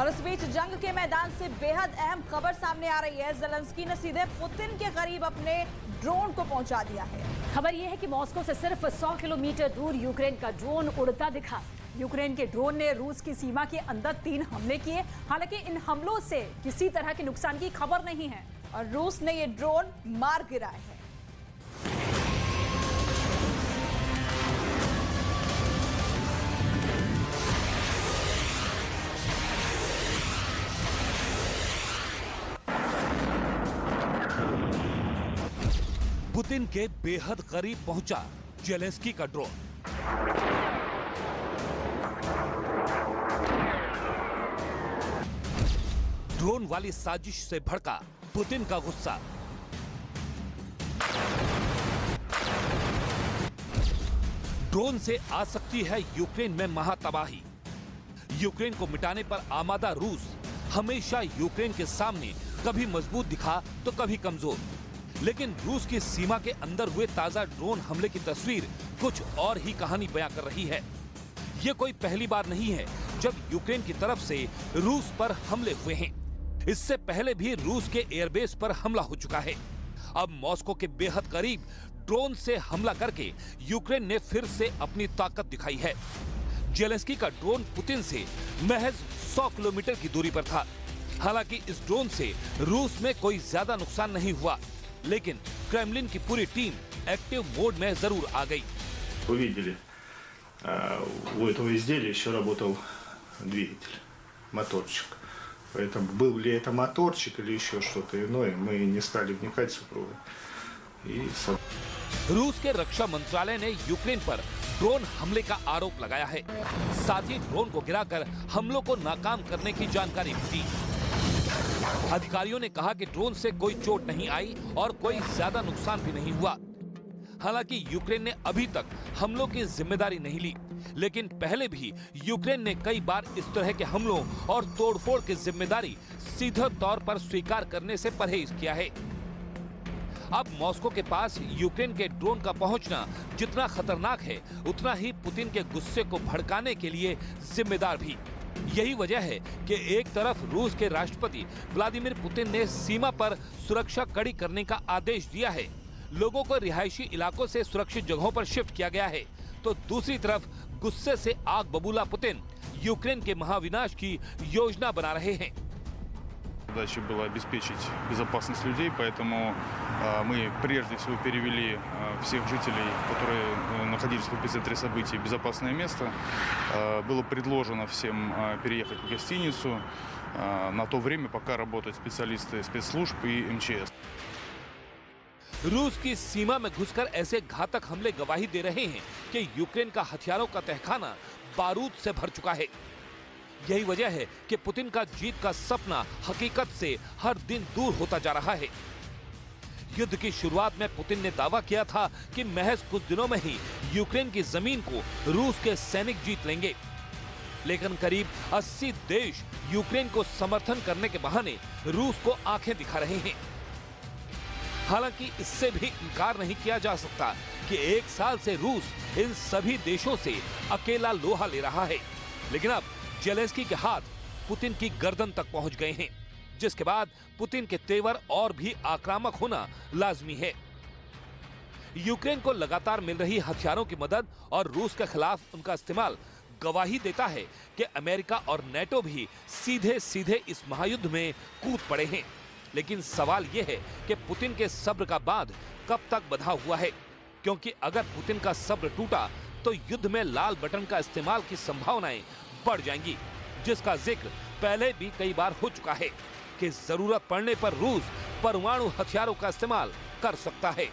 और इस बीच जंग के मैदान से बेहद अहम खबर सामने आ रही है। ज़ेलेंस्की ने सीधे पुतिन के करीब अपने ड्रोन को पहुंचा दिया है। खबर यह है कि मॉस्को से सिर्फ 100 किलोमीटर दूर यूक्रेन का ड्रोन उड़ता दिखा। यूक्रेन के ड्रोन ने रूस की सीमा के अंदर 3 हमले किए। हालांकि इन हमलों से किसी तरह के नुकसान की खबर नहीं है और रूस ने ये ड्रोन मार गिराए हैं। पुतिन के बेहद करीब पहुंचा ज़ेलेंस्की का ड्रोन। ड्रोन वाली साजिश से भड़का पुतिन का गुस्सा। ड्रोन से आ सकती है यूक्रेन में महातबाही। यूक्रेन को मिटाने पर आमादा रूस हमेशा यूक्रेन के सामने कभी मजबूत दिखा तो कभी कमजोर। लेकिन रूस की सीमा के अंदर हुए ताजा ड्रोन हमले की तस्वीर कुछ और ही कहानी बयां कर रही है। ये कोई पहली बार नहीं है जब यूक्रेन की तरफ से रूस पर हमले हुए हैं। इससे पहले भी रूस के एयरबेस पर हमला हो चुका है। अब मॉस्को के बेहद करीब ड्रोन से हमला करके यूक्रेन ने फिर से अपनी ताकत दिखाई है। ज़ेलेंस्की का ड्रोन पुतिन से महज 100 किलोमीटर की दूरी पर था। हालांकि इस ड्रोन से रूस में कोई ज्यादा नुकसान नहीं हुआ, लेकिन क्रेमलिन की पूरी टीम एक्टिव मोड में जरूर आ गई। Увидели, у этого изделия еще работал двигатель, моторчик. Поэтому был ли это моторчик или еще что-то иное, мы не стали вникать с супругой. रूस के रक्षा मंत्रालय ने यूक्रेन पर ड्रोन हमले का आरोप लगाया है। साथ ही ड्रोन को गिराकर हमलों को नाकाम करने की जानकारी भी दी। अधिकारियों ने कहा कि ड्रोन से कोई चोट नहीं आई और कोई ज्यादा नुकसान भी नहीं हुआ। हालांकि यूक्रेन ने अभी तक हमलों की जिम्मेदारी नहीं ली, लेकिन पहले भी यूक्रेन ने कई बार इस तरह के हमलों और तोड़फोड़ की जिम्मेदारी सीधे तौर पर स्वीकार करने से परहेज किया है। अब मॉस्को के पास यूक्रेन के ड्रोन का पहुंचना जितना खतरनाक है, उतना ही पुतिन के गुस्से को भड़काने के लिए जिम्मेदार भी। यही वजह है कि एक तरफ रूस के राष्ट्रपति व्लादिमीर पुतिन ने सीमा पर सुरक्षा कड़ी करने का आदेश दिया है, लोगों को रिहायशी इलाकों से सुरक्षित जगहों पर शिफ्ट किया गया है, तो दूसरी तरफ गुस्से से आग बबूला पुतिन यूक्रेन के महाविनाश की योजना बना रहे हैं। Задача была обеспечить безопасность людей, поэтому мы прежде всего перевели всех жителей, которые находились в эпицентре событий, в безопасное место. Было предложено всем переехать в гостиницу на то время, пока работают специалисты спецслужб и МЧС. रूस की सीमा में घुसकर ऐसे घातक हमले गवाही दे रहे हैं कि यूक्रेन का हथियारों का तहखाना बारूद से भर चुका है। यही वजह है कि पुतिन का जीत का सपना हकीकत से हर दिन दूर होता जा रहा है। युद्ध की शुरुआत में पुतिन ने दावा किया था कि महज कुछ दिनों में ही यूक्रेन की जमीन को रूस के सैनिक जीत लेंगे, लेकिन करीब 80 देश यूक्रेन को समर्थन करने के बहाने रूस को आंखें दिखा रहे हैं। हालांकि इससे भी इनकार नहीं किया जा सकता कि एक साल से रूस इन सभी देशों से अकेला लोहा ले रहा है, लेकिन अब ज़ेलेंस्की के हाथ पुतिन की गर्दन तक पहुंच गए हैं, जिसके बाद पुतिन के तेवर और भी आक्रामक होना लाजमी है। यूक्रेन को लगातार मिल रही हथियारों की मदद और रूस के खिलाफ उनका इस्तेमाल गवाही देता है कि अमेरिका और नेटो भी सीधे सीधे इस महायुद्ध में कूद पड़े हैं। लेकिन सवाल यह है कि पुतिन के सब्र का बांध कब तक बंधा हुआ है, क्योंकि अगर पुतिन का सब्र टूटा तो युद्ध में लाल बटन का इस्तेमाल की संभावनाएं बढ़ जाएंगी, जिसका जिक्र पहले भी कई बार हो चुका है कि जरूरत पड़ने पर रूस परमाणु हथियारों का इस्तेमाल कर सकता है।